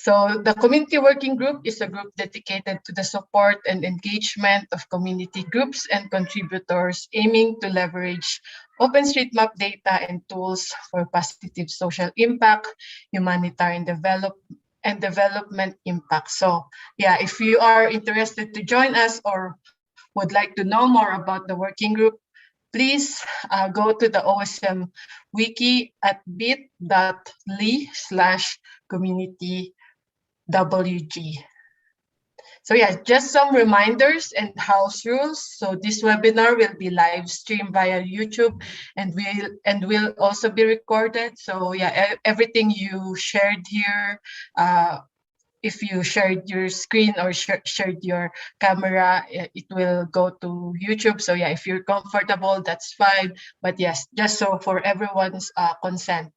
So the community working group is a group dedicated to the support and engagement of community groups and contributors aiming to leverage OpenStreetMap data and tools for positive social impact, humanitarian development impact. So yeah, if you are interested to join us or would like to know more about the working group, please go to the OSM wiki at bit.ly/communitywg. So yeah, just some reminders and house rules. So this webinar will be live streamed via YouTube and will also be recorded. So yeah, everything you shared here, if you shared your screen or shared your camera, it will go to YouTube. So yeah, if you're comfortable, that's fine. But yes, just so for everyone's consent.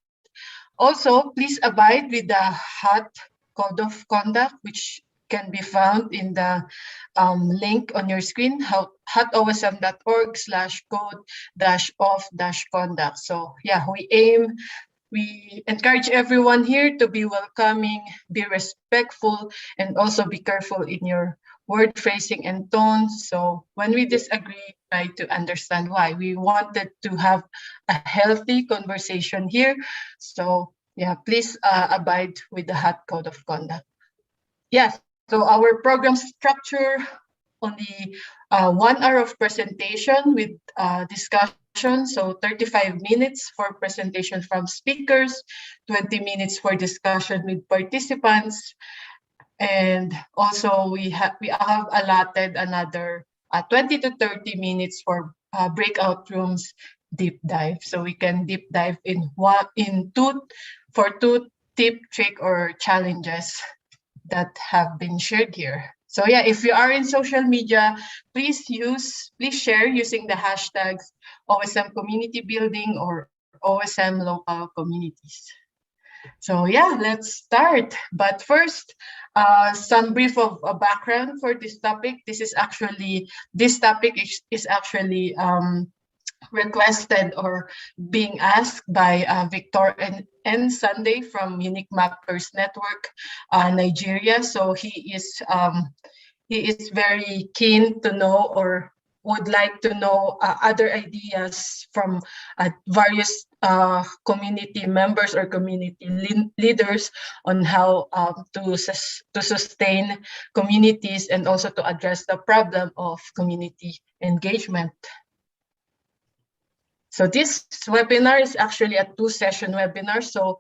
Also, please abide with the HOT Code of Conduct, which can be found in the link on your screen, hotosm.org/code-of-conduct. So yeah, we encourage everyone here to be welcoming, be respectful, and also be careful in your word phrasing and tone. So when we disagree, try to understand why. We wanted to have a healthy conversation here. So yeah, please abide with the HOT Code of Conduct. Yes, so our program structure, only 1 hour of presentation with discussion. So 35 minutes for presentation from speakers, 20 minutes for discussion with participants. And also we have allotted another 20 to 30 minutes for breakout rooms deep dive. So we can deep dive in two tip, trick, or challenges that have been shared here. So yeah, if you are in social media, please share using the hashtags OSM Community Building or OSM Local Communities. So yeah, let's start. But first, some brief of a background for this topic. This topic is actually requested or being asked by Victor and Sunday from Unique Mappers Network, Nigeria. So he is very keen to know or would like to know other ideas from various community members or community leaders on how to sustain communities and also to address the problem of community engagement. So this webinar is actually a 2-session webinar. So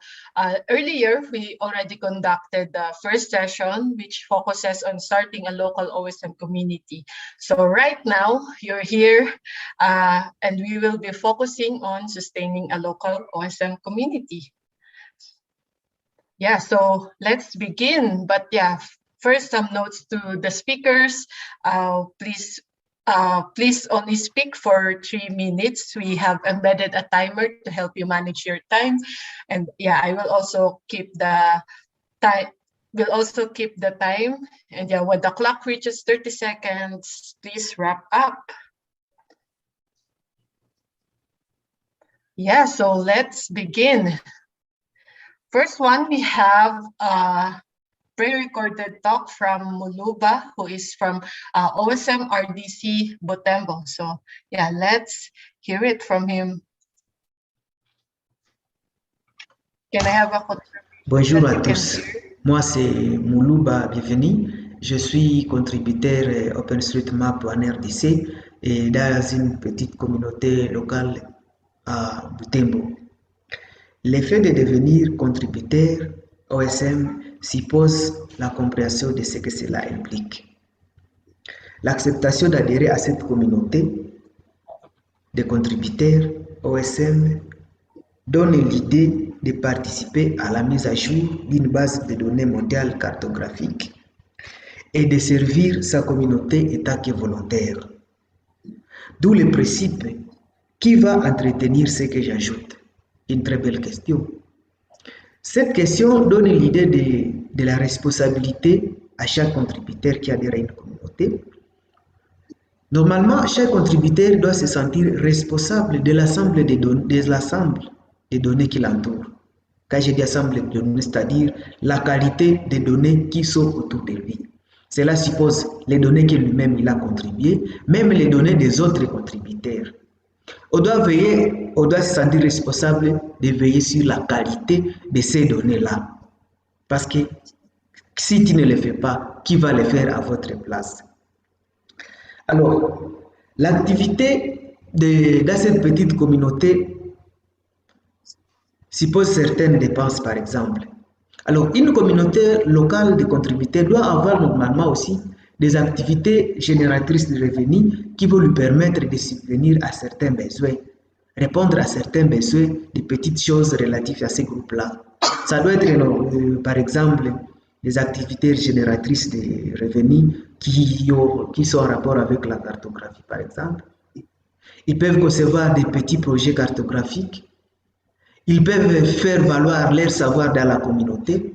earlier, we already conducted the first session, which focuses on starting a local OSM community. So right now, you're here, and we will be focusing on sustaining a local OSM community. Yeah, so let's begin. But yeah, first, some notes to the speakers. Please only speak for 3 minutes. We have embedded a timer to help you manage your time. And yeah, I will also keep the time. And yeah, when the clock reaches 30 seconds, please wrap up. Yeah, so let's begin. First one, we have pre-recorded talk from Muluba, who is from OSM RDC Butembo. So yeah, let's hear it from him. Can I have a Bonjour à tous. Moi, c'est Muluba Bienvenue. Je suis contributeur OpenStreetMap en RDC et dans une petite communauté locale à Butembo. Le fait de devenir contributeur OSM suppose la compréhension de ce que cela implique. L'acceptation d'adhérer à cette communauté de contributeurs OSM donne l'idée de participer à la mise à jour d'une base de données mondiale cartographique et de servir sa communauté état que volontaire. D'où le principe qui va entretenir ce que j'ajoute. Une très belle question. Cette question donne l'idée de la responsabilité à chaque contributeur qui adhère à une communauté. Normalement, chaque contributeur doit se sentir responsable de l'ensemble des données qui l'entourent. Quand je dis ensemble de données, c'est-à-dire la qualité des données qui sont autour de lui. Cela suppose les données que lui-même il a contribuées, même les données des autres contributeurs. On doit veiller, on doit se sentir responsable de veiller sur la qualité de ces données-là. Parce que si tu ne le fais pas, qui va le faire à votre place? Alors, l'activité dans cette petite communauté suppose certaines dépenses, par exemple. Alors, une communauté locale de contributeurs doit avoir normalement aussi des activités génératrices de revenus qui vont lui permettre de subvenir à certains besoins, répondre à certains besoins de petites choses relatives à ces groupes-là. Ça doit être, par exemple, des activités génératrices de revenus qui sont en rapport avec la cartographie, par exemple. Ils peuvent concevoir des petits projets cartographiques. Ils peuvent faire valoir leur savoir dans la communauté.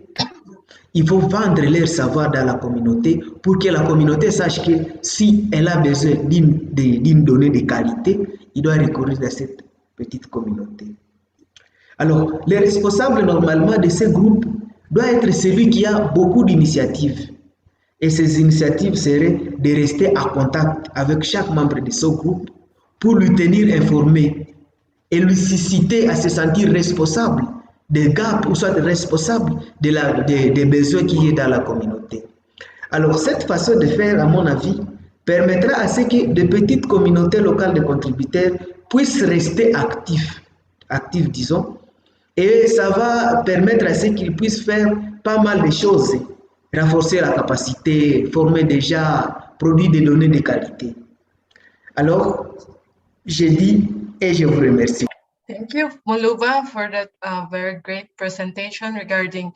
Il faut vendre leur savoir dans la communauté pour que la communauté sache que si elle a besoin d'une donnée de qualité, il doit recourir à cette petite communauté. Alors, les responsables normalement de ces groupes doit être celui qui a beaucoup d'initiatives. Et ces initiatives seraient de rester en contact avec chaque membre de ce groupe pour lui tenir informé et lui susciter à se sentir responsable des gaps ou soit responsable des besoins qu'il y a dans la communauté. Alors, cette façon de faire, à mon avis, permettra à ce que de petites communautés locales de contributeurs puissent rester actifs disons, et ça va permettre à ce qu'ils puissent faire pas mal de choses, renforcer la capacité, former déjà, produire des données de qualité. Alors, je dis et je vous remercie. Thank you, Muluba, for that very great presentation regarding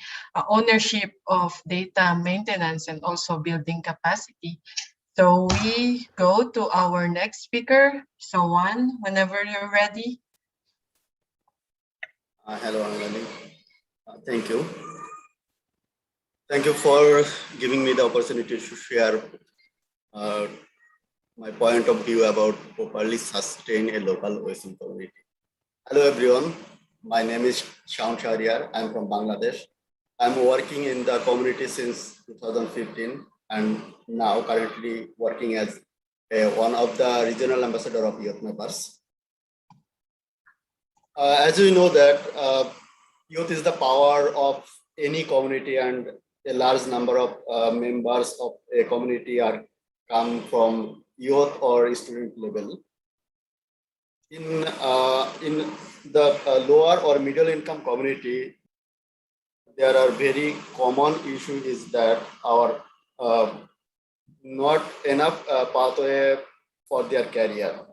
ownership of data maintenance and also building capacity. So we go to our next speaker. So Juan, whenever you're ready. Hello, Anjali. Thank you. Thank you for giving me the opportunity to share my point of view about properly sustain a local OSM community. Hello, everyone. My name is Shaun Shahriar. I'm from Bangladesh. I'm working in the community since 2015 and now currently working as one of the regional ambassador of Youth Mappers. As we know that youth is the power of any community, and a large number of members of a community are come from youth or student level. In the lower or middle income community, there are very common issue is that our not enough pathway for their career.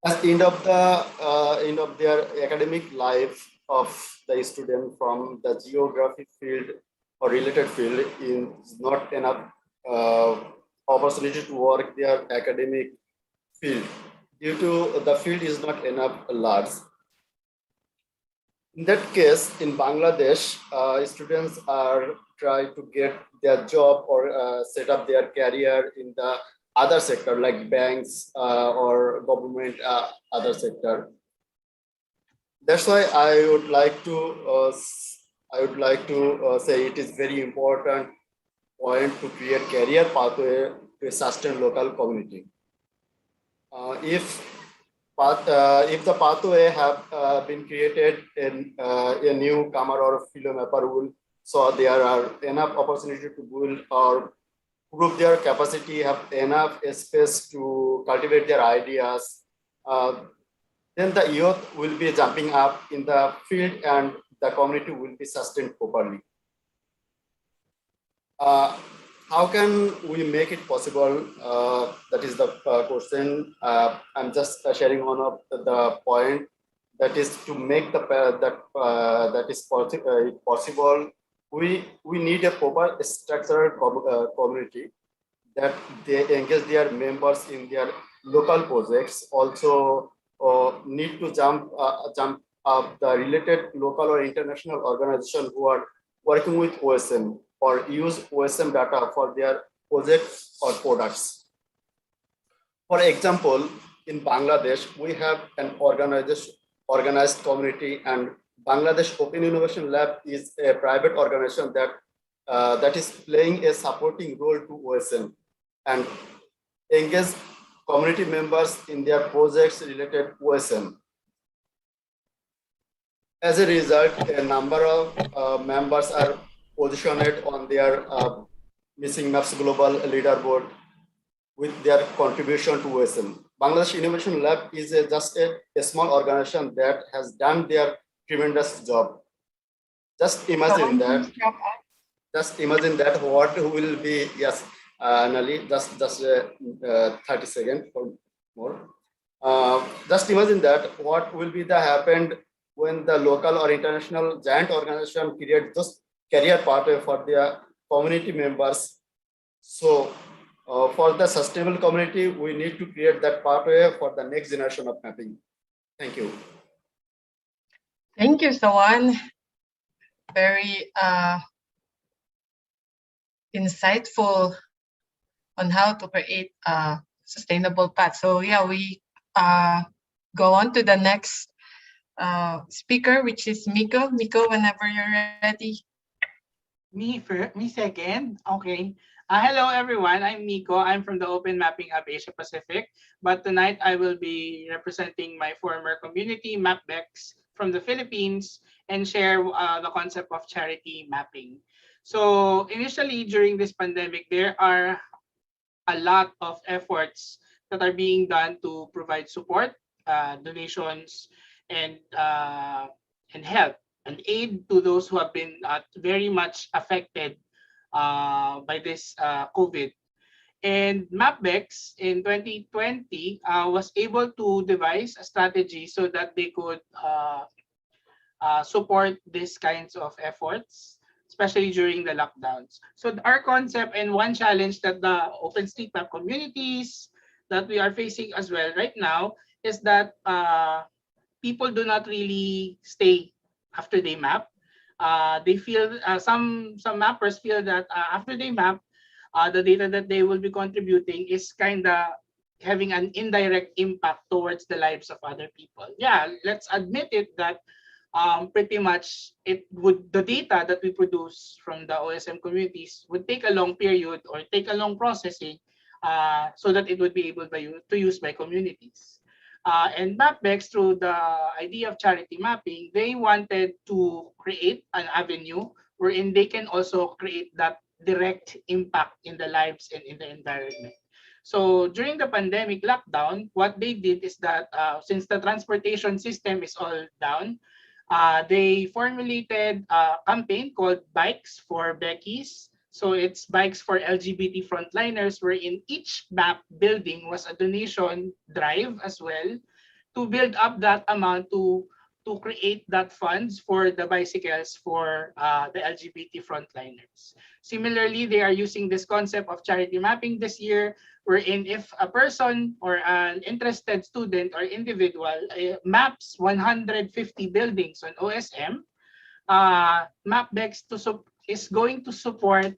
At the end of their academic life of the student from the geographic field or related field is not enough opportunity to work their academic field due to the field is not enough large. In that case, in Bangladesh, students are trying to get their job or set up their career in the other sector like banks or government other sector. That's why I would like to say it is very important point to create career pathway to sustain local community. If the pathway have been created in a newcomer or fellow mapper rule, so there are enough opportunity to build or prove their capacity, have enough space to cultivate their ideas, then the youth will be jumping up in the field and the community will be sustained properly. How can we make it possible? That is the question. I'm just sharing one of the point that is to make that is possible. We need a proper structured community that they engage their members in their local projects. Also, need to jump up the related local or international organizations who are working with OSM or use OSM data for their projects or products. For example, in Bangladesh, we have an organized community, and Bangladesh Open Innovation Lab is a private organization that is playing a supporting role to OSM and engage community members in their projects related to OSM. As a result, a number of members are positioned on their Missing Maps Global Leaderboard with their contribution to OSM. Bangladesh Innovation Lab is just a small organization that has done their tremendous job. Just imagine that. Just imagine that what will be, yes, Nali, just 30 seconds or more. Just imagine that what will be the happened when the local or international giant organization create this career pathway for their community members. So for the sustainable community, we need to create that pathway for the next generation of mapping. Thank you. Thank you, Sawan. Very insightful on how to create a sustainable path. So yeah, we go on to the next speaker, which is Miko. Miko, whenever you're ready. Me second. Okay. Hello, everyone. I'm Miko. I'm from the Open Mapping Hub Asia Pacific. But tonight I will be representing my former community, MapBex, from the Philippines, and share the concept of charity mapping. So initially, during this pandemic, there are a lot of efforts that are being done to provide support, donations, and help and aid to those who have been very much affected by this COVID. And MapBex in 2020 was able to devise a strategy so that they could support these kinds of efforts, especially during the lockdowns. So our concept and one challenge that the OpenStreetMap communities that we are facing as well right now is that people do not really stay after they map. They feel some mappers feel that after they map, the data that they will be contributing is kind of having an indirect impact towards the lives of other people. Yeah, let's admit it that pretty much the data that we produce from the OSM communities would take a long period or take a long processing so that it would be able to use by communities. And MapBex, through the idea of charity mapping, they wanted to create an avenue wherein they can also create that direct impact in the lives and in the environment. So during the pandemic lockdown, what they did is that since the transportation system is all down, they formulated a campaign called Bikes for Beckies. So it's Bikes for LGBT Frontliners, wherein each map building was a donation drive as well to build up that amount to create that funds for the bicycles for the LGBT frontliners. Similarly, they are using this concept of charity mapping this year, wherein if a person or an interested student or individual maps 150 buildings on OSM, MapBex is going to support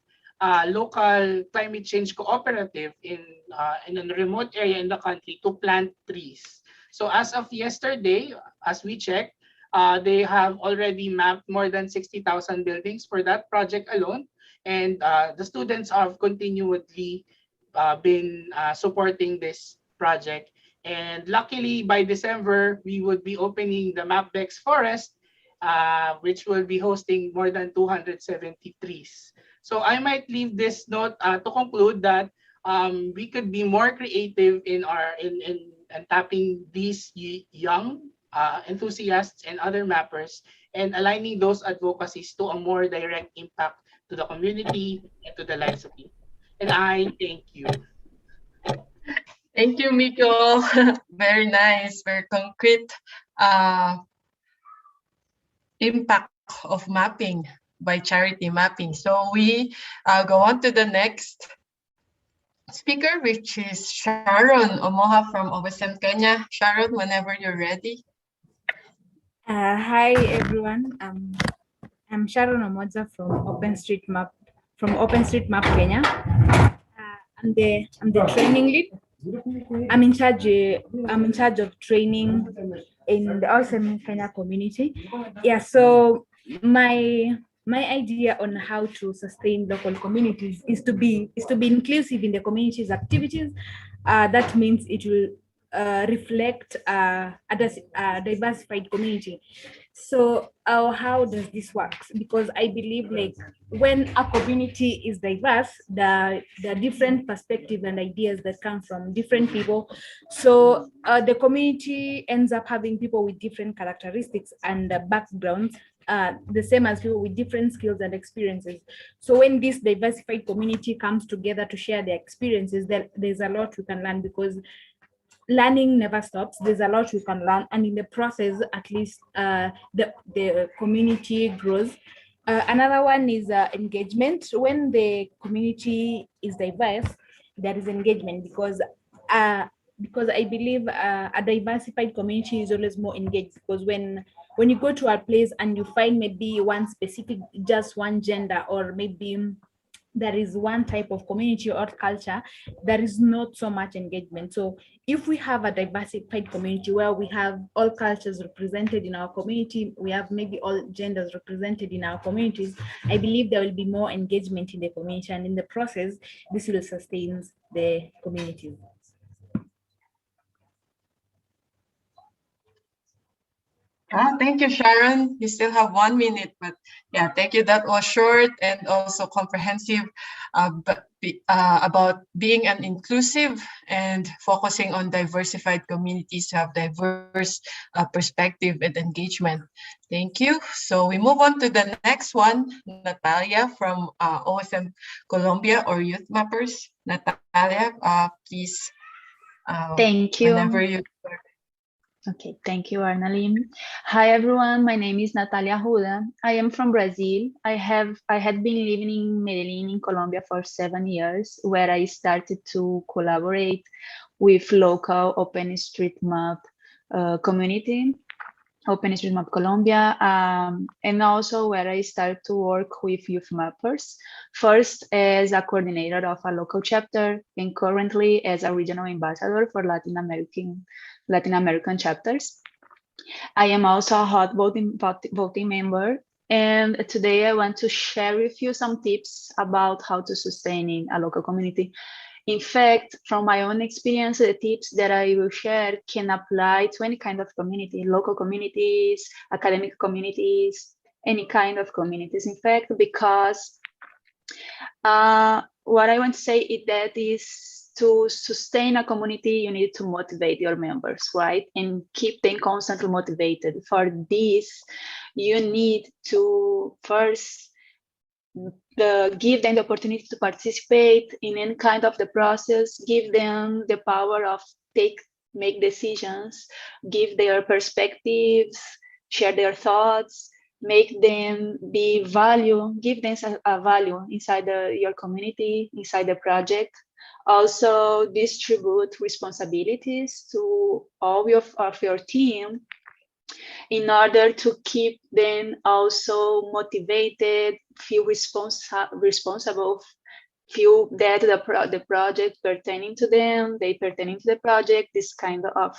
local climate change cooperative in a remote area in the country to plant trees. So as of yesterday, as we checked, they have already mapped more than 60,000 buildings for that project alone. And the students have continually been supporting this project. And luckily, by December, we would be opening the MapBex Forest, which will be hosting more than 270 trees. So I might leave this note to conclude that we could be more creative in tapping these young enthusiasts and other mappers and aligning those advocacies to a more direct impact to the community and to the lives of people. And I thank you. Thank you, Miko. Very nice, very concrete impact of mapping by charity mapping. So we go on to the next speaker, which is Sharon Omoha from OSM Kenya. Sharon, whenever you're ready. Hi everyone. I'm Sharon Omoja from OpenStreetMap Kenya. I'm the training lead I'm in charge of training in the OSM Kenya community. Yeah, so my idea on how to sustain local communities is to be inclusive in the community's activities. That means it will reflect a diversified community. So how does this work? Because I believe like when a community is diverse, the different perspectives and ideas that come from different people. So the community ends up having people with different characteristics and backgrounds, the same as people with different skills and experiences. So when this diversified community comes together to share their experiences, there's a lot we can learn, because learning never stops. There's a lot we can learn, and in the process, at least the community grows. Another one is engagement. When the community is diverse, there is engagement, because I believe a diversified community is always more engaged, because when you go to a place and you find maybe one specific, just one gender, or maybe there is one type of community or culture, there is not so much engagement. So if we have a diversified community where we have all cultures represented in our community, we have maybe all genders represented in our communities, I believe there will be more engagement in the community, and in the process, this will sustain the community. Thank you, Sharon. You still have 1 minute, but yeah, thank you. That was short and also comprehensive, about being an inclusive and focusing on diversified communities to have diverse perspective and engagement. Thank you. So we move on to the next one, Natalia from OSM Colombia, or Youth Mappers. Natalia, please. Thank you. Whenever you. Okay, thank you, Arnaline. Hi, everyone. My name is Natalia Ruda. I am from Brazil. I had been living in Medellin in Colombia for 7 years, where I started to collaborate with local OpenStreetMap community, OpenStreetMap Colombia, and also where I started to work with youth mappers, first as a coordinator of a local chapter, and currently as a regional ambassador for Latin American chapters. I am also a hot voting member, and today I want to share with you some tips about how to sustain a local community. In fact, from my own experience, the tips that I will share can apply to any kind of community, local communities, academic communities, any kind of communities, in fact, because what I want to say is that to sustain a community, you need to motivate your members, right? And keep them constantly motivated. For this, you need to first give them the opportunity to participate in any kind of the process, give them the power of make decisions, give their perspectives, share their thoughts, make them be value, give them a value inside your community, inside the project. Also distribute responsibilities to all of your team in order to keep them also motivated, feel responsible, feel that the project pertaining to them, they pertaining to the project, this kind of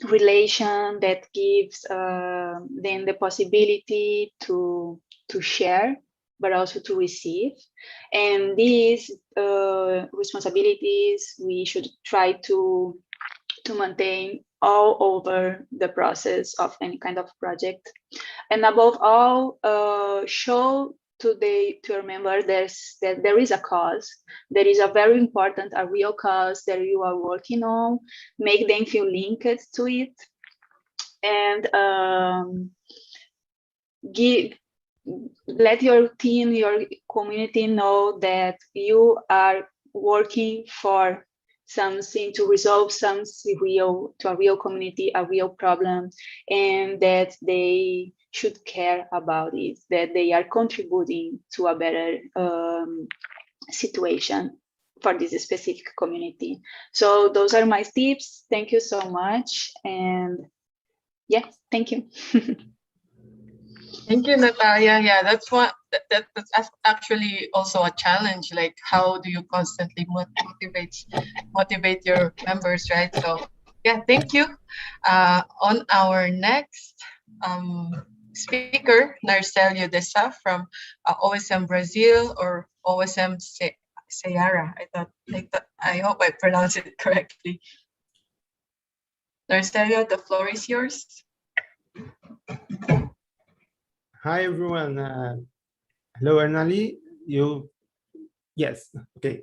relation that gives them the possibility to share, but also to receive. And these responsibilities we should try to maintain all over the process of any kind of project. And above all, show to your members that there is a cause, there is a very important, a real cause that you are working on, make them feel linked to it, and let your team, your community know that you are working for something, to resolve something real, to a real community, a real problem, and that they should care about it, that they are contributing to a better situation for this specific community. So those are my tips. Thank you so much. And yeah, thank you. Thank you, Natalia. Yeah, that's actually also a challenge. Like, how do you constantly motivate your members, right? So yeah, thank you. On our next speaker, Narcelio Desa from OSM Brazil, or OSM Ceará. I hope I pronounced it correctly. Narcelio, the floor is yours. Hi everyone. Hello, Arnali. Yes. Okay.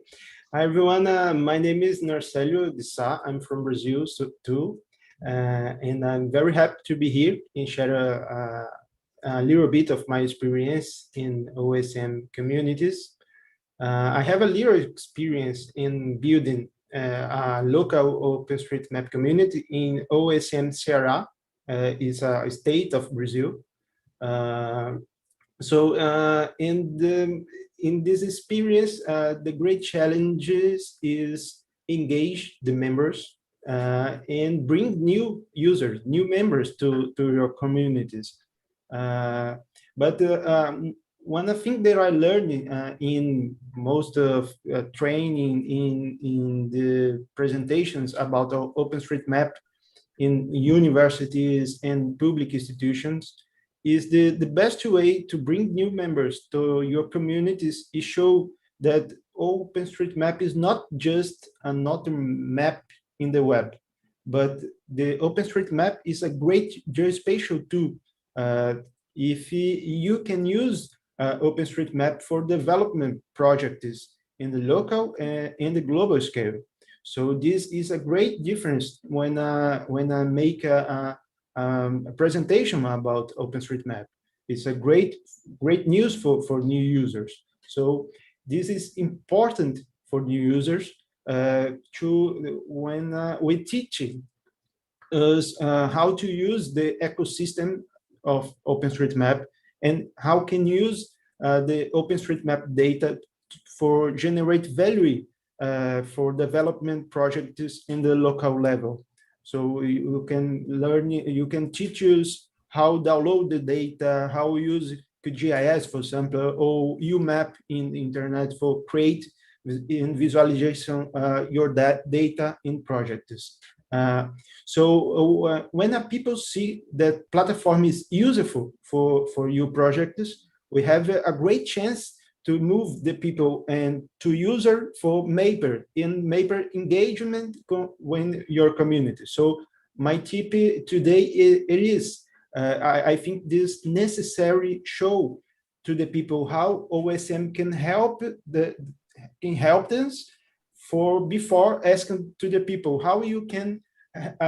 Hi everyone. My name is Narcelio Dessa. I'm from Brazil too, and I'm very happy to be here and share a little bit of my experience in OSM communities. I have a little experience in building a local OpenStreetMap community in OSM Ceará. Is a state of Brazil. In this experience, the great challenges is engage the members and bring new users, new members to your communities. One thing that I learned in most of training in the presentations about OpenStreetMap in universities and public institutions is the best way to bring new members to your communities is show that OpenStreetMap is not just another map in the web, but the OpenStreetMap is a great geospatial tool. If you can use OpenStreetMap for development projects in the local and the global scale. So this is a great difference when I make a presentation about OpenStreetMap. It's a great news for new users. So this is important for new users when we teach us how to use the ecosystem of OpenStreetMap and how can use the OpenStreetMap data for generate value for development projects in the local level. So you can learn, you can teach us how download the data, how use QGIS, for example, or UMap in the internet for create in visualization your data in projects. When people see that platform is useful for your projects, we have a great chance to move the people and to user for Mapper in Mapper engagement when your community. So my tip today is I think this necessary show to the people how OSM can help them for before asking to the people how you can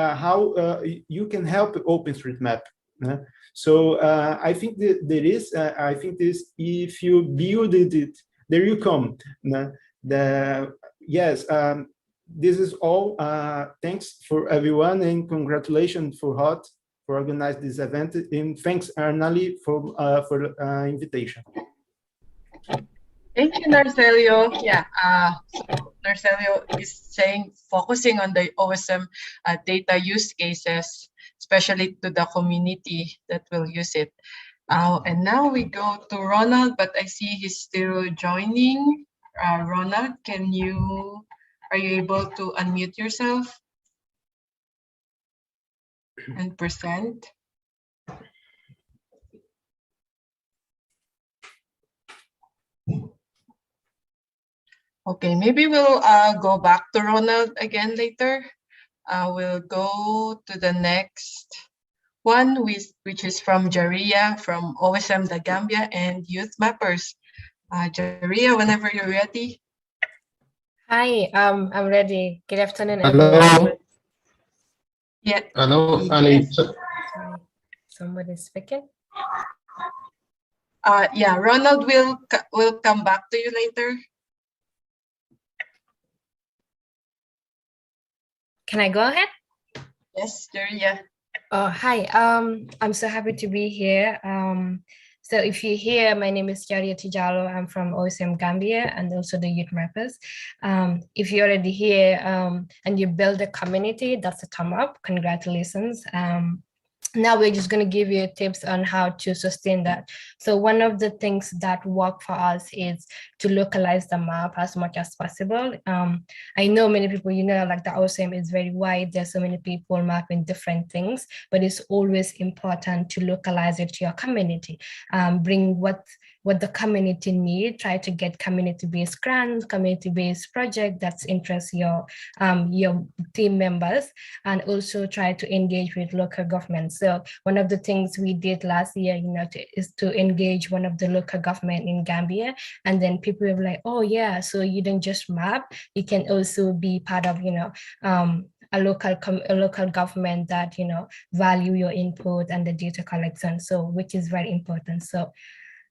help OpenStreetMap. So I think that there is, I think this, if you build it, there you come. Yes, this is all. Thanks for everyone and congratulations for HOT for organize this event. And thanks Arnali for invitation. Thank you, Narcelio. Yeah, so Narcelio is saying focusing on the OSM data use cases, especially to the community that will use it. And now we go to Ronald, but I see he's still joining. Ronald, are you able to unmute yourself and present? Okay, maybe we'll go back to Ronald again later. We'll go to the next one, which is from Jaria from OSM the Gambia and Youth Mappers. Jaria, whenever you're ready. Hi, I'm ready. Good afternoon, Hello. everyone. Yeah. Hello, Yes. Somebody's speaking. Yeah, Ronald will come back to you later. Can I go ahead? Yes, Jaria. Oh, hi. I'm so happy to be here. So if you hear, my name is Jaria Tijalo. I'm from OSM Gambia and also the Youth Mappers. If you're already here and you build a community, that's a thumb up. Congratulations. now we're just going to give you tips on how to sustain that. So one of the things that work for us is to localize the map as much as possible. I know many people, like the OSM is very wide. There's so many people mapping different things, but it's always important to localize it to your community. Bring what the community need, try to get community-based grants, community-based project that interests your team members, and also try to engage with local governments. So one of the things we did last year, is to engage one of the local government in Gambia, and then people were like, oh yeah, so you don't just map, you can also be part of, a local government that value your input and the data collection, so which is very important. So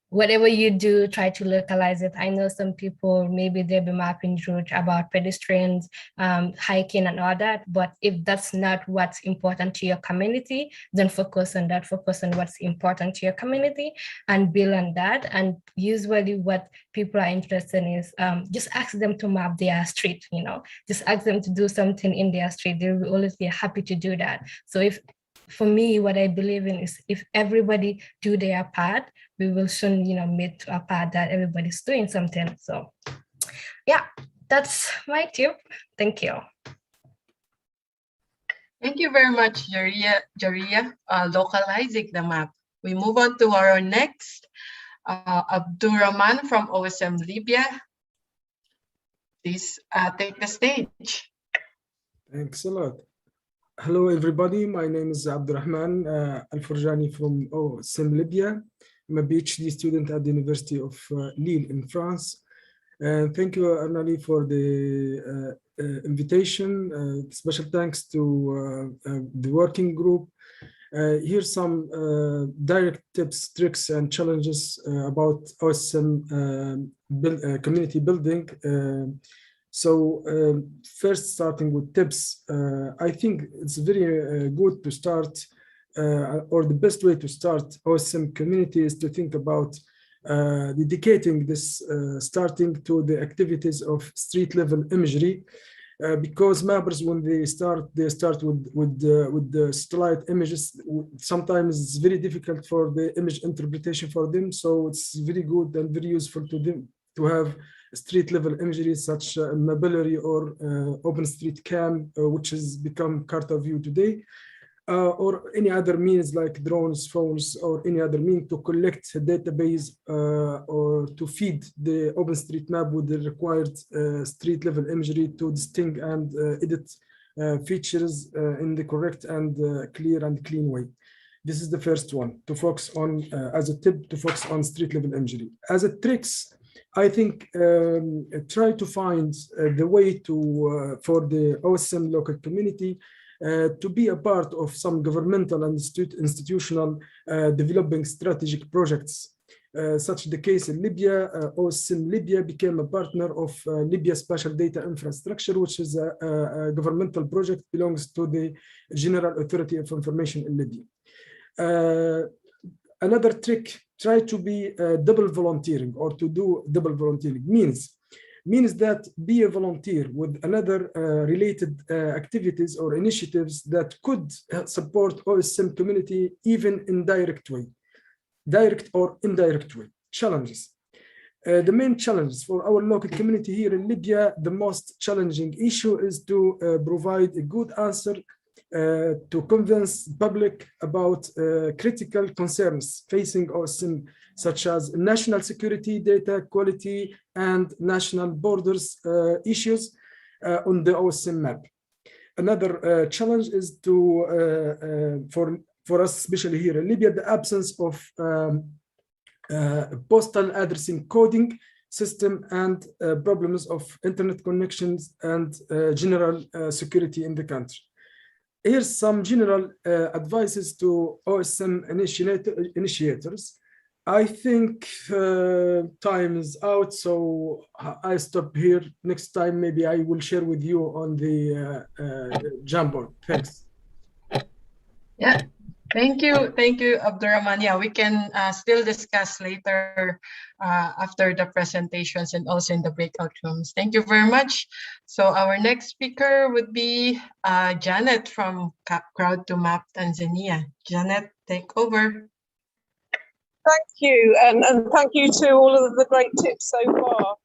whatever you do, try to localize it. I know some people, maybe they'll be mapping route about pedestrians, hiking and all that, but if that's not what's important to your community, then focus on that, focus on what's important to your community and build on that. And usually what people are interested in is just ask them to map their street, just ask them to do something in their street. They will always be happy to do that. So for me, what I believe in is if everybody do their part, we will soon, meet a part that everybody's doing something. So yeah, that's my tip. Thank you. Thank you very much, Jaria, localizing the map. We move on to our next, Abdurrahman from OSM Libya. Please take the stage. Thanks a lot. Hello, everybody. My name is Abdurrahman Al-Furjani from OSM Libya. I'm a PhD student at the University of Lille in France. Thank you, Arnali, for the invitation. Special thanks to the working group. Here's some direct tips, tricks, and challenges about OSM community building. First, starting with tips, I think it's very good to start, or the best way to start OSM community is to think about dedicating this starting to the activities of street level imagery, because mappers, when they start with the satellite images. Sometimes it's very difficult for the image interpretation for them, so it's very good and very useful to them to have street level imagery such Mapillary or OpenStreetCam, which has become Carta View today, or any other means like drones, phones, or any other means to collect a database or to feed the OpenStreetMap with the required street level imagery to distinguish and edit features in the correct and clear and clean way. This is the first one, to focus on, as a tip, to focus on street level imagery. As a tricks, I think try to find the way to for the OSM local community to be a part of some governmental and institutional developing strategic projects. Such the case in Libya. OSM Libya became a partner of Libya Spatial Data Infrastructure, which is a governmental project belongs to the General Authority of Information in Libya. Another trick, try to be double volunteering, or to do double volunteering means that be a volunteer with another related activities or initiatives that could support OSM community even in direct way, direct or indirect way. Challenges. The main challenges for our local community here in Libya, the most challenging issue is to provide a good answer to convince public about critical concerns facing OSM, such as national security, data quality, and national borders issues on the OSM map. Another challenge is to, for us, especially here in Libya, the absence of postal addressing coding system and problems of internet connections and general security in the country. Here's some general advices to OSM initiators. I think time is out, so I stop here. Next time, maybe I will share with you on the Jamboard. Thanks. Yeah, Thank you, Abdurrahman. Yeah, we can still discuss later after the presentations and also in the breakout rooms. Thank you very much. So our next speaker would be Janet from Crowd to Map Tanzania. Janet, take over. Thank you, and thank you to all of the great tips so far.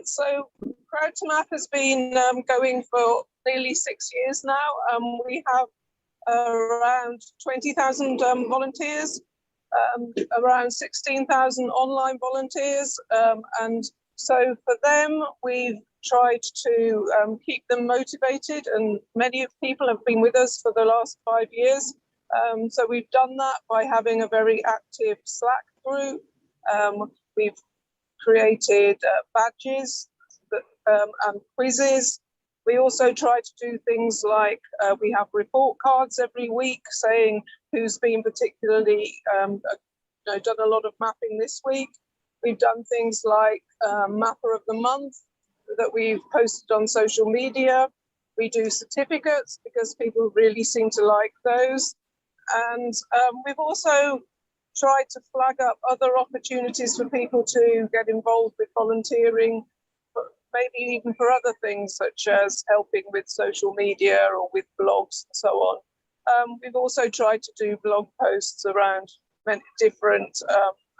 So Crowd to Map has been going for nearly 6 years now. We have around 20,000 volunteers, around 16,000 online volunteers. And so for them, we've tried to keep them motivated, and many people have been with us for the last 5 years. So we've done that by having a very active Slack group. We've created badges and quizzes. We also try to do things like we have report cards every week saying who's been particularly done a lot of mapping this week. We've done things like Mapper of the Month that we've posted on social media. We do certificates because people really seem to like those. And we've also tried to flag up other opportunities for people to get involved with volunteering, maybe even for other things such as helping with social media or with blogs and so on. We've also tried to do blog posts around many different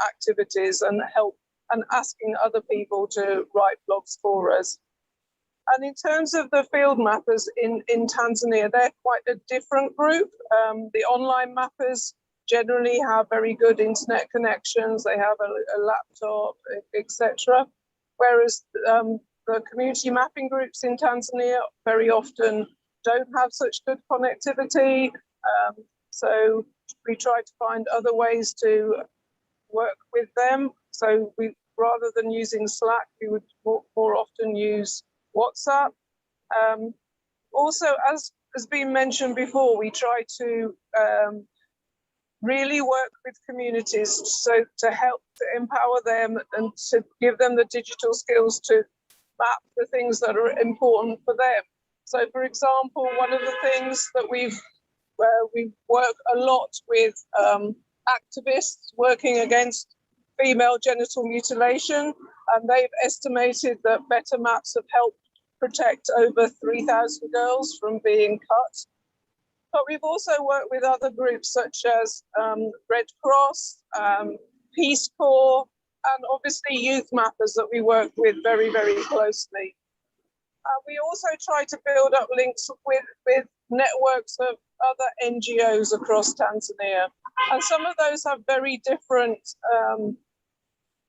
activities and help and asking other people to write blogs for us. And in terms of the field mappers in Tanzania, they're quite a different group. The online mappers generally have very good internet connections. They have a laptop, etc. Whereas the community mapping groups in Tanzania very often don't have such good connectivity. So we try to find other ways to work with them. So we, rather than using Slack, we would more often use WhatsApp. Also, as has been mentioned before, we try to really work with communities so to help to empower them and to give them the digital skills to map the things that are important for them. So, for example, one of the things that we work a lot with activists working against female genital mutilation, and they've estimated that better maps have helped protect over 3,000 girls from being cut. But we've also worked with other groups such as Red Cross, Peace Corps, and obviously youth mappers that we work with very, very closely. We also try to build up links with networks of other NGOs across Tanzania. And some of those have very different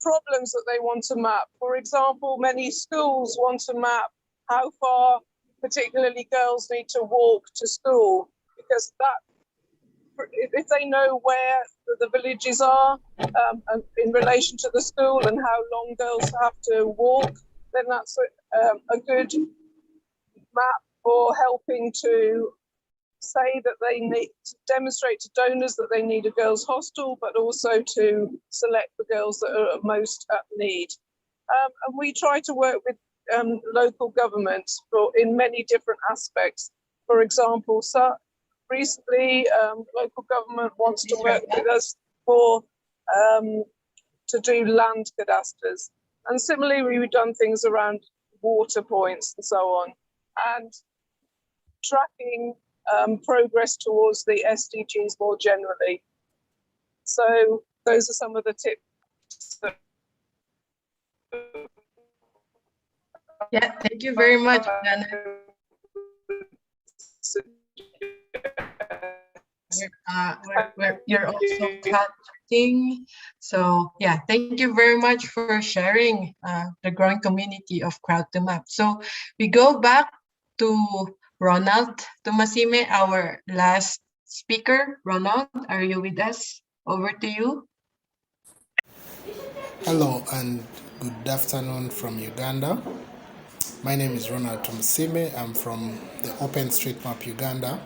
problems that they want to map. For example, many schools want to map how far particularly girls need to walk to school, because that, if they know where the villages are in relation to the school and how long girls have to walk, then that's a good map for helping to say that they need to demonstrate to donors that they need a girls' hostel, but also to select the girls that are most at need. And we try to work with local governments in many different aspects. For example, so recently, local government wants to work with us to do land cadastres. And similarly, we've done things around water points and so on, and tracking progress towards the SDGs more generally. So those are some of the tips. Yeah, thank you very much, Janet. You're also chatting. So yeah, thank you very much for sharing the growing community of Crowd to Map. So we go back to Ronald Tumasime, our last speaker. Ronald, are you with us? Over to you. Hello and good afternoon from Uganda. My name is Ronald Tumasime. I'm from the OpenStreetMap Uganda.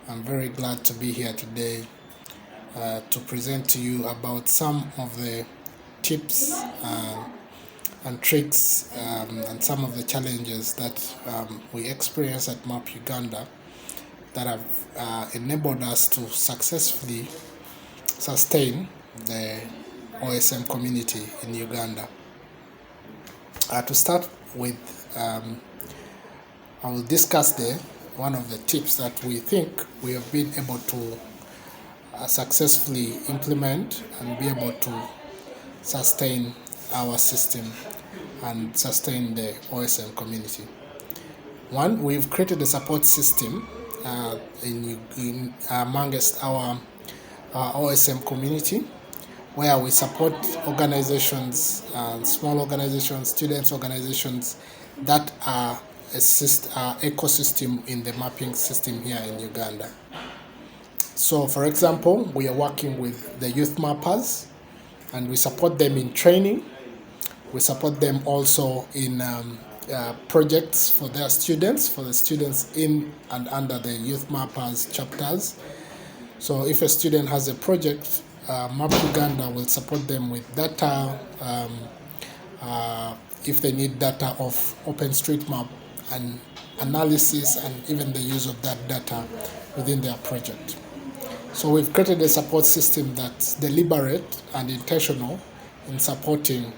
I'm very glad to be here today to present to you about some of the tips and tricks and some of the challenges that we experience at Map Uganda that have enabled us to successfully sustain the OSM community in Uganda. To start with, I will discuss one of the tips that we think we have been able to successfully implement and be able to sustain our system and sustain the OSM community. One, we've created a support system amongst our OSM community, where we support organizations, small organizations, students organizations that are ecosystem in the mapping system here in Uganda. So, for example, we are working with the youth mappers, and we support them in training. We support them also in projects for their students, for the students in and under the youth mappers chapters. So if a student has a project, Map Uganda will support them with data, if they need data of OpenStreetMap and analysis and even the use of that data within their project. So we've created a support system that's deliberate and intentional in supporting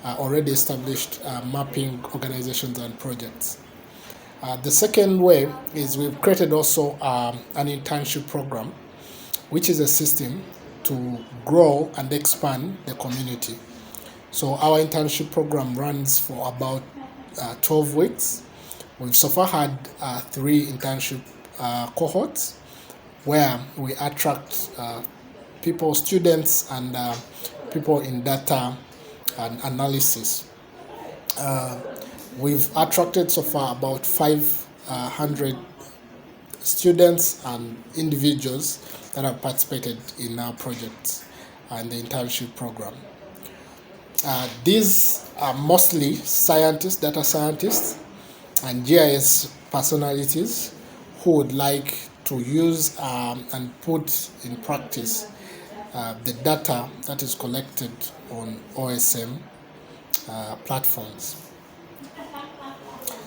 already established mapping organizations and projects. The second way is we've created also an internship program, which is a system to grow and expand the community. So our internship program runs for about 12 weeks. We've so far had 3 internship cohorts where we attract people, students, and people in data and analysis. We've attracted so far about 500 students and individuals that have participated in our projects and the internship program. These are mostly scientists, data scientists, and GIS personalities who would like to use and put in practice the data that is collected on OSM platforms.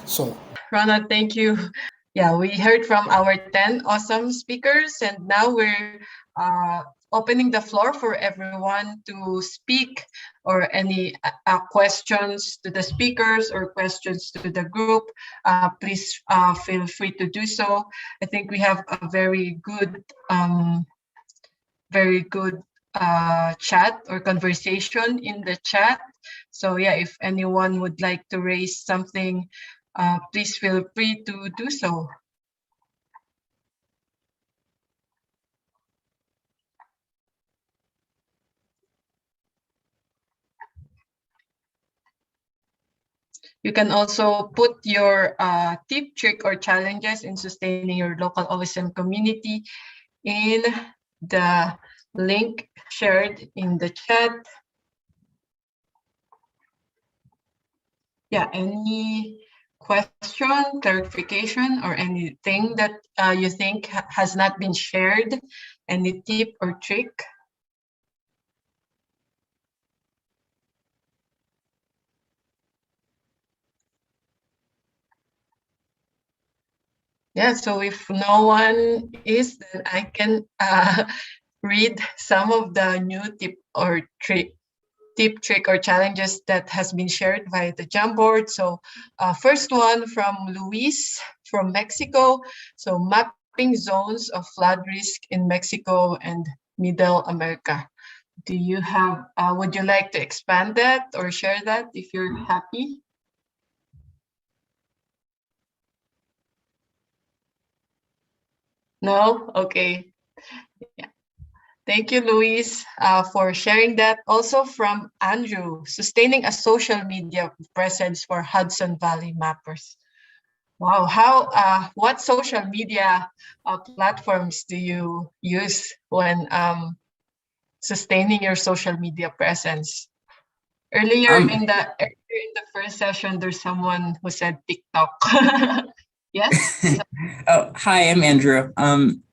So, Ronald, thank you. Yeah, we heard from our 10 awesome speakers, and now we're opening the floor for everyone to speak or any questions to the speakers or questions to the group. Please feel free to do so. I think we have a very good chat or conversation in the chat. So yeah, if anyone would like to raise something, please feel free to do so. You can also put your tip, trick, or challenges in sustaining your local OSM community in the link shared in the chat. Yeah, any question, clarification, or anything that you think has not been shared, any tip or trick? Yeah, so if no one is, then I can read some of the new tip, trick, or challenges that has been shared via the Jamboard. So first one from Luis from Mexico. So mapping zones of flood risk in Mexico and Middle America. Do you have, would you like to expand that or share that if you're happy? No? Okay. Yeah. Thank you, Luis, for sharing that. Also from Andrew, sustaining a social media presence for Hudson Valley mappers. Wow, what social media platforms do you use when sustaining your social media presence? Earlier in the first session, there's someone who said TikTok. Yes? Oh, hi, I'm Andrew. I'm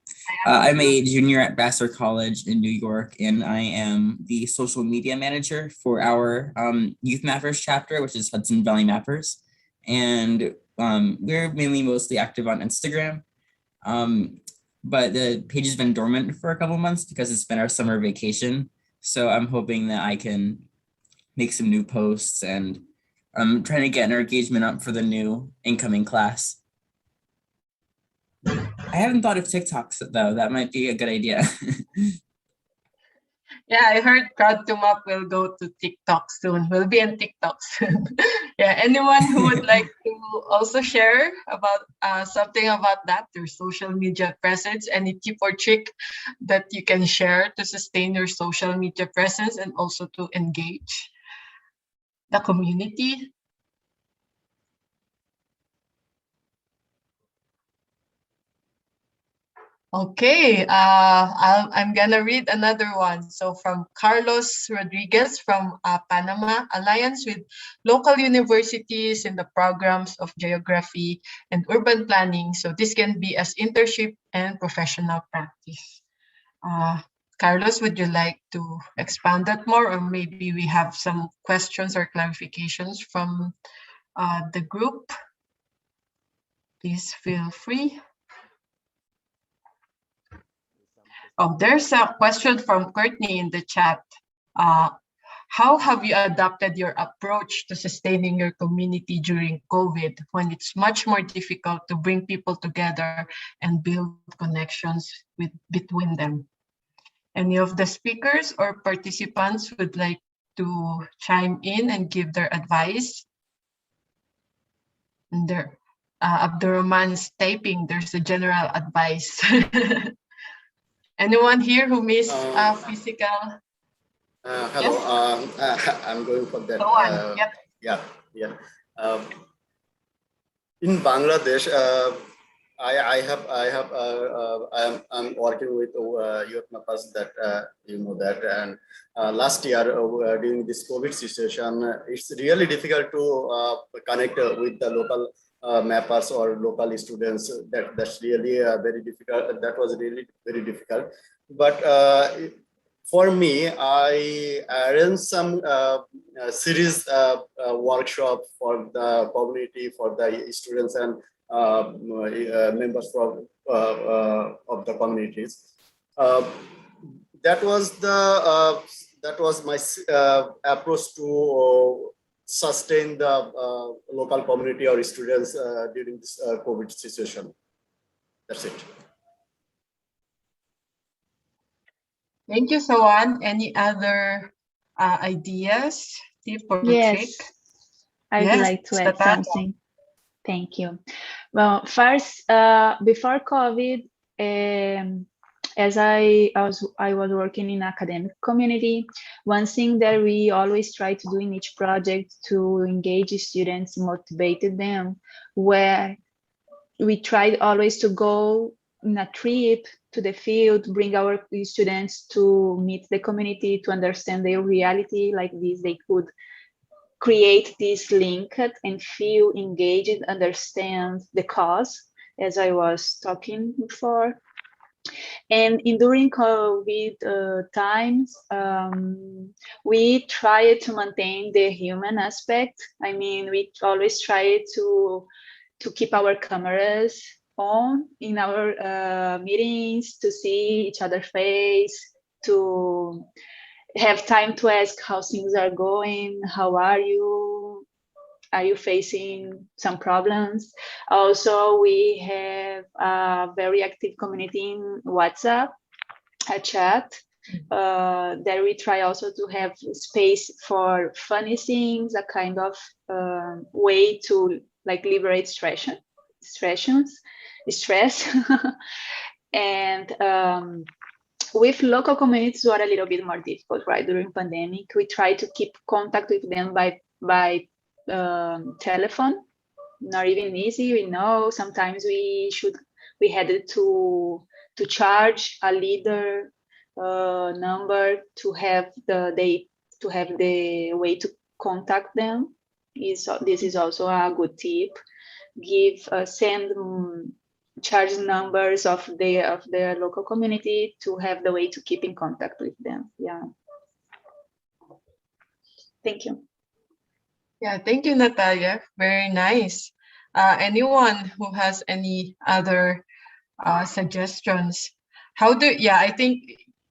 a junior at Vassar College in New York, and I am the social media manager for our Youth Mappers chapter, which is Hudson Valley Mappers. And we're mostly active on Instagram. But the page has been dormant for a couple months because it's been our summer vacation. So I'm hoping that I can make some new posts, and I'm trying to get our engagement up for the new incoming class. I haven't thought of TikToks though. That might be a good idea. Yeah, I heard Crowd2Map will go to TikTok soon. We'll be on TikTok soon. Yeah, anyone who would like to also share about something about that, their social media presence, any tip or trick that you can share to sustain your social media presence and also to engage the community? Okay, I'm gonna read another one. So from Carlos Rodriguez from Panama, Alliance with local universities in the programs of geography and urban planning. So this can be as internship and professional practice. Carlos, would you like to expound that more, or maybe we have some questions or clarifications from the group? Please feel free. Oh, there's a question from Courtney in the chat. How have you adapted your approach to sustaining your community during COVID when it's much more difficult to bring people together and build connections between them? Any of the speakers or participants would like to chime in and give their advice? And there, Abdurrahman is typing, there's a general advice. Anyone here who missed physical? Hello, yes? I'm going for that. Go on. Yep. Yeah. In Bangladesh, I'm working with youth mappers that you know that, and last year during this COVID situation, it's really difficult to connect with the local mappers or local students. That's really very difficult. That was really very difficult. But for me, I arranged some series workshop for the community, for the students and members from of the communities. That was my approach to sustain the local community or students during this COVID situation. That's it. Thank you, Soan. Any other ideas, tip or trick? I would like to add something. Thank you. Well, first, before COVID, as I was working in academic community, one thing that we always try to do in each project to engage students, motivated them, where we tried always to go in a trip to the field, bring our students to meet the community, to understand their reality. Like this, they could create this link and feel engaged, understand the cause, as I was talking before. And during COVID times, we tried to maintain the human aspect. I mean, we always try to keep our cameras on in our meetings, to see each other's face, to have time to ask how things are going, how are you facing some problems. Also, we have a very active community in WhatsApp, a chat, that we try also to have space for funny things, a kind of way to like liberate stress. And with local communities were a little bit more difficult, right? During pandemic, we try to keep contact with them by telephone. Not even easy. We know sometimes we had to charge a leader number to have the way to contact them. This is also a good tip. Send charge numbers of their local community to have the way to keep in contact with them. Yeah. Thank you. Yeah, thank you, Natalia. Very nice. Anyone who has any other suggestions. I think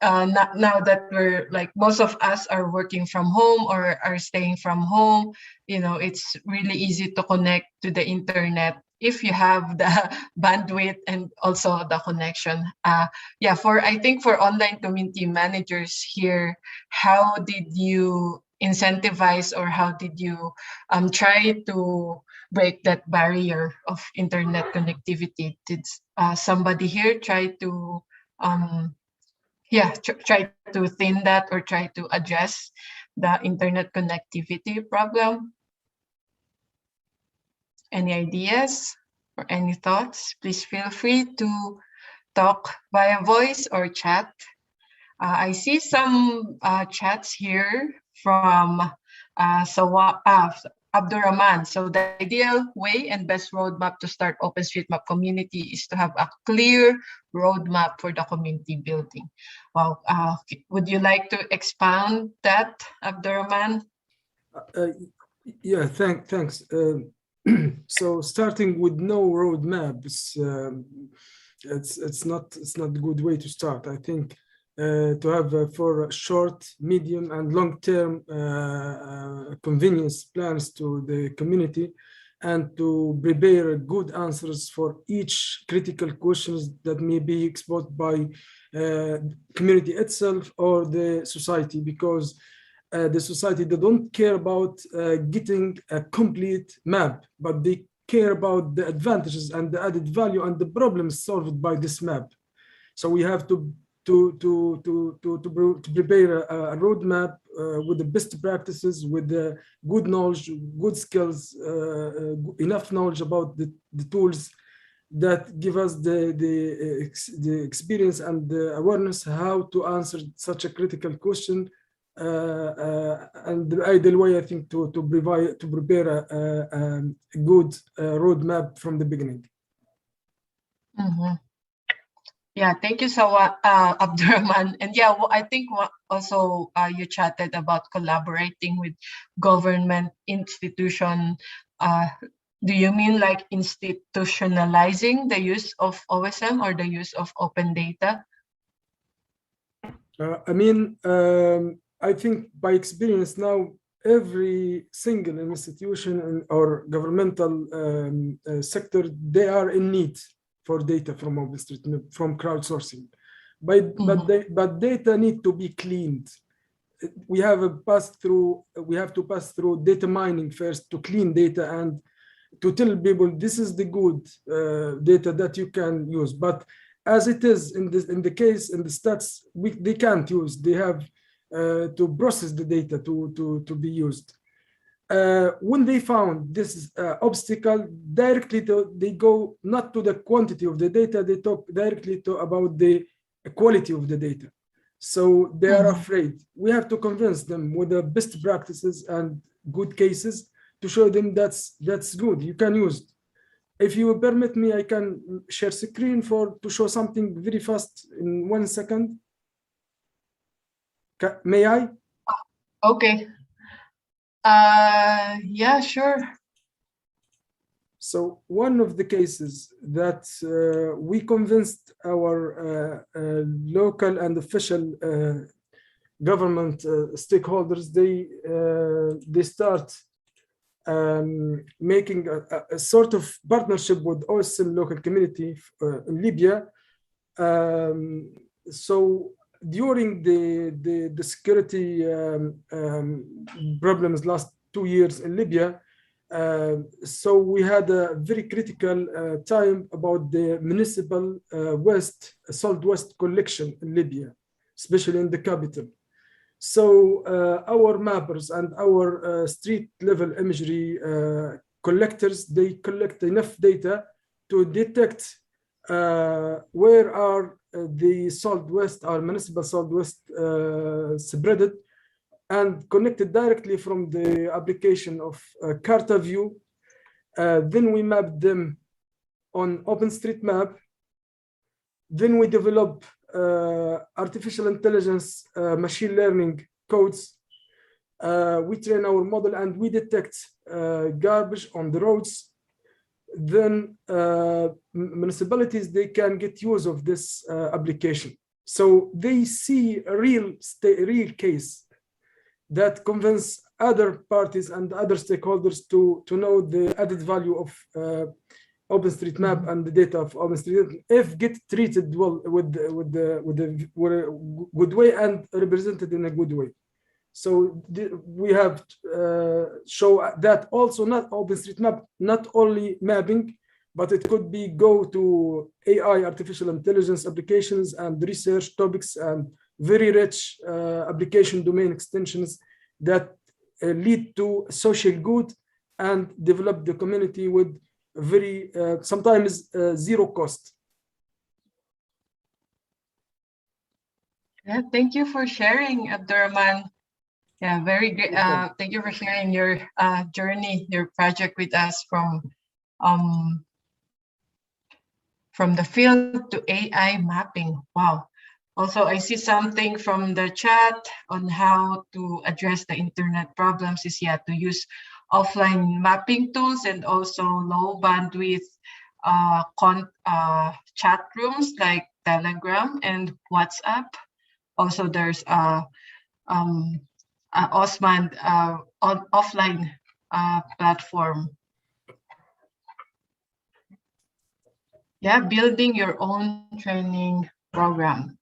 now that we're like most of us are working from home or are staying from home, it's really easy to connect to the internet if you have the bandwidth and also the connection. I think for online community managers here, how did you incentivize or how did you try to break that barrier of internet connectivity? Did somebody here try to try to thin that or try to address the internet connectivity problem? Any ideas or any thoughts? Please feel free to talk via voice or chat. I see some chats here from Abdurrahman. So the ideal way and best roadmap to start OpenStreetMap community is to have a clear roadmap for the community building. Wow. Would you like to expound that, Abdurrahman? Yeah, thanks. So starting with no roadmap, it's not a good way to start. I think to have for short, medium, and long-term convenience plans to the community, and to prepare good answers for each critical questions that may be exposed by community itself or the society, because the society, they don't care about getting a complete map, but they care about the advantages and the added value and the problems solved by this map. So we have to prepare a roadmap with the best practices, with the good knowledge, good skills, enough knowledge about the tools that give us the experience and the awareness how to answer such a critical question. And the ideal way, I think, to prepare a good roadmap from the beginning. Mm-hmm. Yeah, thank you so much, Abdurrahman. And I think also you chatted about collaborating with government institution. Do you mean like institutionalizing the use of OSM or the use of open data? I think by experience now, every single institution or governmental sector, they are in need for data from OpenStreetMap, from crowdsourcing. But data need to be cleaned. We have to pass through data mining first to clean data and to tell people this is the good data that you can use. But as it is in the stats, they can't use. They have to process the data to be used. When they found this obstacle, they go not to the quantity of the data, they talk directly about the quality of the data. So they are afraid. We have to convince them with the best practices and good cases to show them that's good, you can use it. If you permit me, I can share screen to show something very fast in 1 second. May I? Okay. Yeah, sure. So one of the cases that we convinced our local and official government stakeholders, they start making a sort of partnership with OSM local community in Libya. So during the security problems last 2 years in Libya, so we had a very critical time about the municipal solid waste collection in Libya, especially in the capital. So our mappers and our street level imagery collectors, they collect enough data to detect where are the solid waste, our municipal solid waste spreaded, and connected directly from the application of Carta View. Then we map them on OpenStreetMap. Then we develop artificial intelligence, machine learning codes. We train our model and we detect garbage on the roads. then municipalities, they can get use of this application. So they see a real case that convince other parties and other stakeholders to know the added value of OpenStreetMap and the data of OpenStreetMap if get treated well with a good way and represented in a good way. So we have show that also not OpenStreetMap, not only mapping, but it could be go to AI, artificial intelligence applications and research topics and very rich application domain extensions that lead to social good and develop the community with very sometimes zero cost. Yeah, thank you for sharing, Abdurrahman. Yeah, very great. Thank you for sharing your journey, your project with us from the field to AI mapping. Wow. Also, I see something from the chat on how to address the internet problems is to use offline mapping tools and also low bandwidth chat rooms like Telegram and WhatsApp. Also, there's OSM offline platform. Yeah, building your own training program.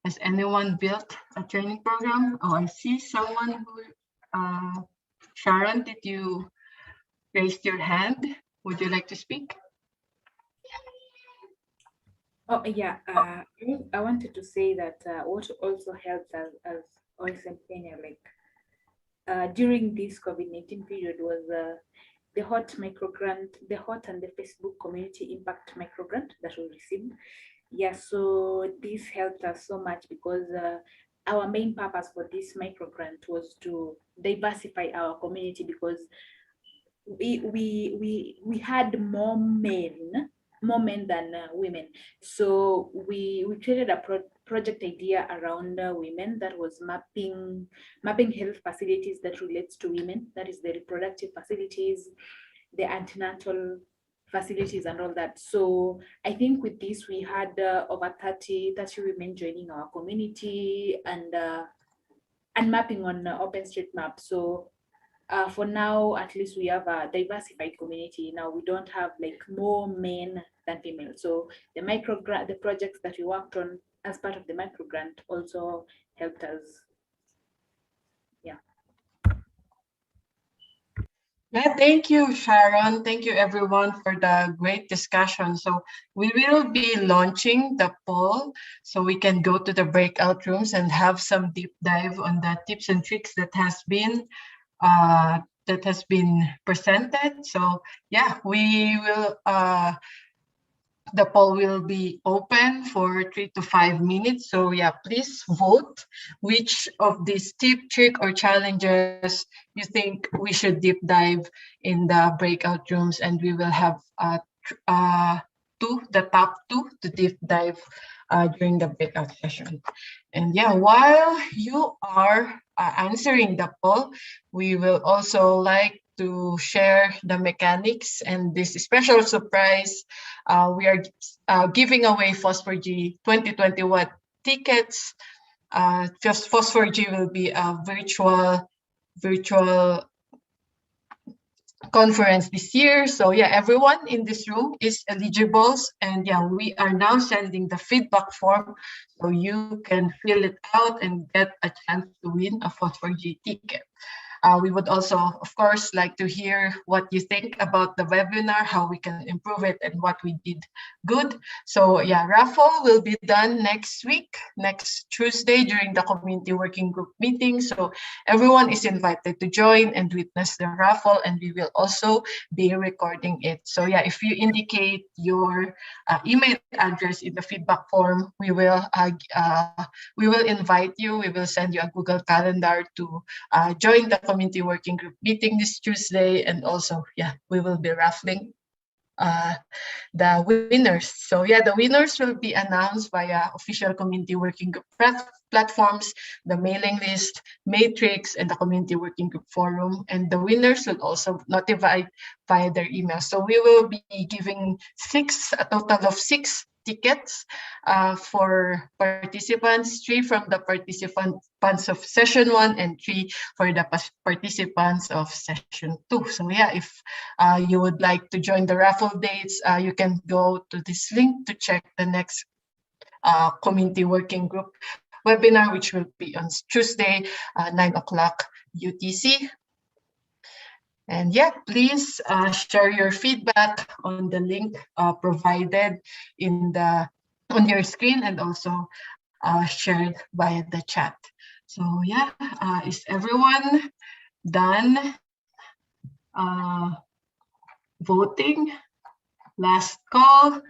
Has anyone built a training program? Oh, I see someone who, Sharon, did you raise your hand? Would you like to speak? Oh, yeah. I wanted to say that what also helped us as OSM Kenya, like during this COVID-19 period was the HOT microgrant, the HOT and the Facebook Community Impact microgrant that we received. Yeah, so this helped us so much because our main purpose for this microgrant was to diversify our community because we had more men than women. So we created a project idea around women that was mapping health facilities that relates to women, that is the reproductive facilities, the antenatal facilities and all that. So I think with this we had over 30 women joining our community and mapping on OpenStreetMap. So for now, at least we have a diversified community. Now we don't have like more men than female. So the projects that we worked on as part of the microgrant also helped us. Yeah. Yeah, thank you, Sharon. Thank you, everyone, for the great discussion. So we will be launching the poll so we can go to the breakout rooms and have some deep dive on the tips and tricks that has been presented. So yeah, we will the poll will be open for 3 to 5 minutes. So yeah, please vote which of these tip, trick, or challenges you think we should deep dive in the breakout rooms, and we will have the top two to deep dive during the breakout session. And yeah, while you are answering the poll, we will also like to share the mechanics and this special surprise. We are giving away Phosphor-G 2021 tickets. Just Phosphor-G will be a virtual conference this year. So yeah, everyone in this room is eligible, and yeah, we are now sending the feedback form so you can fill it out and get a chance to win a Phosphor-G ticket. We would also, of course, like to hear what you think about the webinar, how we can improve it, and what we did good. So yeah, raffle will be done next week, next Tuesday during the community working group meeting. So everyone is invited to join and witness the raffle, and we will also be recording it. So yeah, if you indicate your email address in the feedback form, we will invite you. We will send you a Google Calendar to join the community working group meeting this Tuesday, and also yeah, we will be raffling the winners. So yeah, the winners will be announced via official community working group platforms, the mailing list, matrix, and the community working group forum. And the winners will also notify via their email. So we will be giving a total of 6 tickets for participants, 3 from the participants of session 1 and 3 for the participants of session 2. So yeah, if you would like to join the raffle dates, you can go to this link to check the next community working group webinar, which will be on Tuesday, 9 o'clock UTC. And yeah, please share your feedback on the link provided on your screen, and also shared via the chat. So yeah, is everyone done voting? Last call.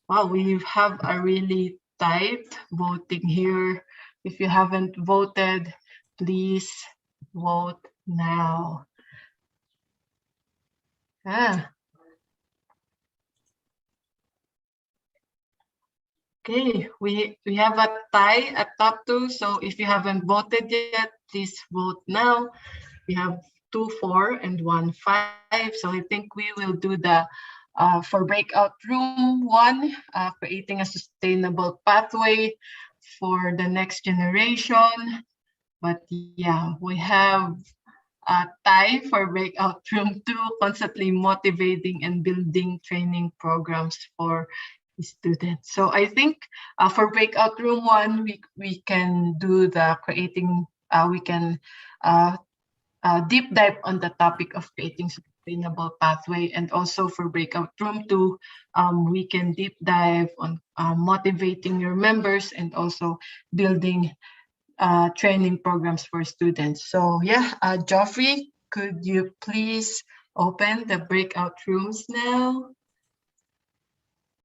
Wow, we have a really tight voting here. If you haven't voted, please vote now. Okay, we have a tie at top 2. So if you haven't voted yet, please vote now. We have 2 4 and 1 5. So I think we will do the for breakout room 1, creating a sustainable pathway for the next generation. But yeah, we have a tie for breakout room 2, constantly motivating and building training programs for students. So I think for breakout room 1, we can do the creating, we can deep dive on the topic of creating sustainable pathway. And also for breakout room 2, we can deep dive on motivating your members and also building training programs for students. So yeah, Geoffrey, could you please open the breakout rooms now?